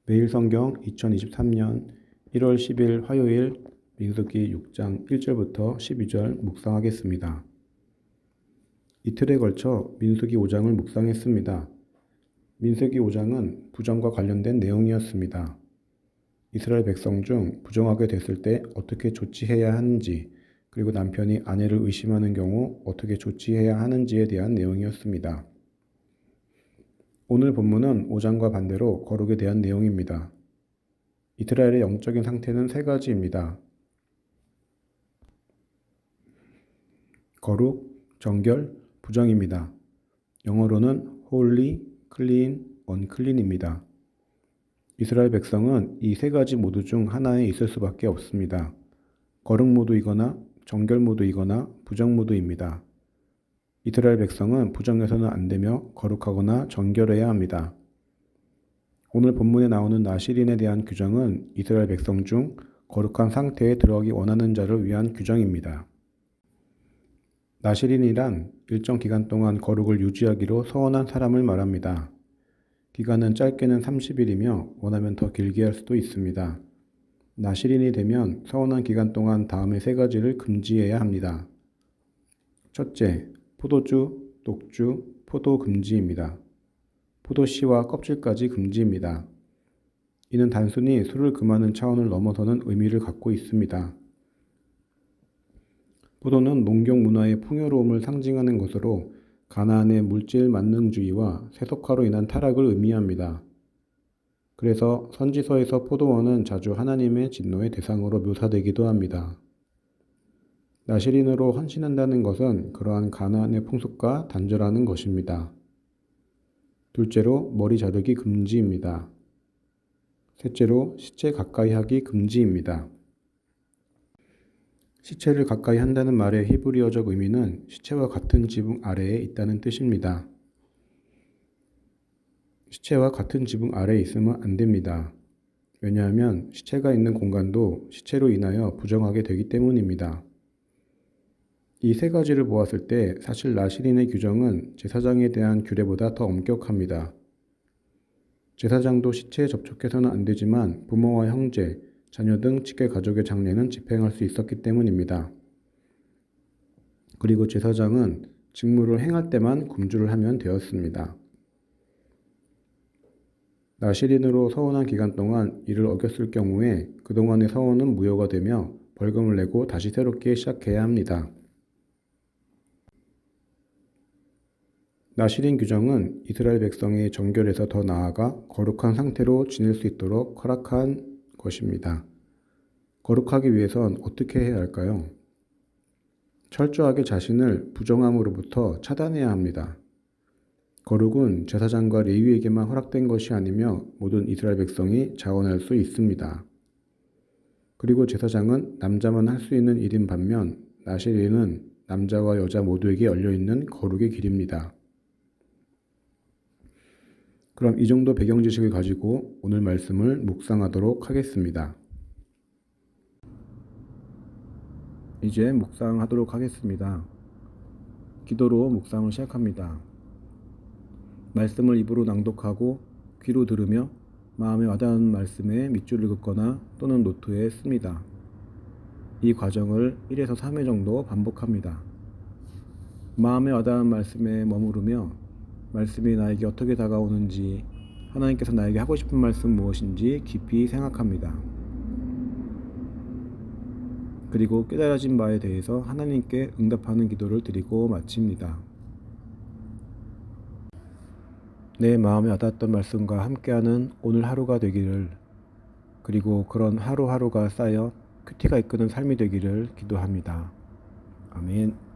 매일 성경 2023년 1월 10일 화요일 민수기 6장 1절부터 12절 묵상하겠습니다. 이틀에 걸쳐 민수기 5장을 묵상했습니다. 민수기 5장은 부정과 관련된 내용이었습니다. 이스라엘 백성 중 부정하게 됐을 때 어떻게 조치해야 하는지, 그리고 남편이 아내를 의심하는 경우 어떻게 조치해야 하는지에 대한 내용이었습니다. 오늘 본문은 5장과 반대로 거룩에 대한 내용입니다. 이스라엘의 영적인 상태는 세 가지입니다. 거룩, 정결, 부정입니다. 영어로는 holy, clean, unclean입니다. 이스라엘 백성은 이 세 가지 모두 중 하나에 있을 수밖에 없습니다. 거룩 모드이거나 정결 모드이거나 부정 모드입니다. 이스라엘 백성은 부정해서는 안 되며 거룩하거나 정결해야 합니다. 오늘 본문에 나오는 나실인에 대한 규정은 이스라엘 백성 중 거룩한 상태에 들어가기 원하는 자를 위한 규정입니다. 나실인이란 일정 기간 동안 거룩을 유지하기로 서원한 사람을 말합니다. 기간은 짧게는 30일이며 원하면 더 길게 할 수도 있습니다. 나실인이 되면 서원한 기간 동안 다음의 세 가지를 금지해야 합니다. 첫째, 포도주, 녹주, 포도 금지입니다. 포도씨와 껍질까지 금지입니다. 이는 단순히 술을 금하는 차원을 넘어서는 의미를 갖고 있습니다. 포도는 농경 문화의 풍요로움을 상징하는 것으로 가나안의 물질 만능주의와 세속화로 인한 타락을 의미합니다. 그래서 선지서에서 포도원은 자주 하나님의 진노의 대상으로 묘사되기도 합니다. 나실인으로 헌신한다는 것은 그러한 가나안의 풍습과 단절하는 것입니다. 둘째로 머리 자르기 금지입니다. 셋째로 시체 가까이 하기 금지입니다. 시체를 가까이 한다는 말의 히브리어적 의미는 시체와 같은 지붕 아래에 있다는 뜻입니다. 시체와 같은 지붕 아래에 있으면 안 됩니다. 왜냐하면 시체가 있는 공간도 시체로 인하여 부정하게 되기 때문입니다. 이 세 가지를 보았을 때 사실 나실인의 규정은 제사장에 대한 규례보다 더 엄격합니다. 제사장도 시체에 접촉해서는 안 되지만 부모와 형제, 자녀 등 직계 가족의 장례는 집행할 수 있었기 때문입니다. 그리고 제사장은 직무를 행할 때만 금주를 하면 되었습니다. 나실인으로 서원한 기간 동안 이를 어겼을 경우에 그동안의 서원은 무효가 되며 벌금을 내고 다시 새롭게 시작해야 합니다. 나실인 규정은 이스라엘 백성의 정결에서 더 나아가 거룩한 상태로 지낼 수 있도록 허락한 것입니다. 거룩하기 위해선 어떻게 해야 할까요? 철저하게 자신을 부정함으로부터 차단해야 합니다. 거룩은 제사장과 레위에게만 허락된 것이 아니며 모든 이스라엘 백성이 자원할 수 있습니다. 그리고 제사장은 남자만 할 수 있는 일인 반면 나실인은 남자와 여자 모두에게 열려있는 거룩의 길입니다. 그럼 이 정도 배경 지식을 가지고 오늘 말씀을 묵상하도록 하겠습니다. 이제 묵상하도록 하겠습니다. 기도로 묵상을 시작합니다. 말씀을 입으로 낭독하고 귀로 들으며 마음에 와닿는 말씀에 밑줄을 긋거나 또는 노트에 씁니다. 이 과정을 1에서 3회 정도 반복합니다. 마음에 와닿는 말씀에 머무르며 말씀이 나에게 어떻게 다가오는지, 하나님께서 나에게 하고 싶은 말씀 무엇인지 깊이 생각합니다. 그리고 깨달아진 바에 대해서 하나님께 응답하는 기도를 드리고 마칩니다. 내 마음에 와닿았던 말씀과 함께하는 오늘 하루가 되기를, 그리고 그런 하루하루가 쌓여 큐티가 이끄는 삶이 되기를 기도합니다. 아멘.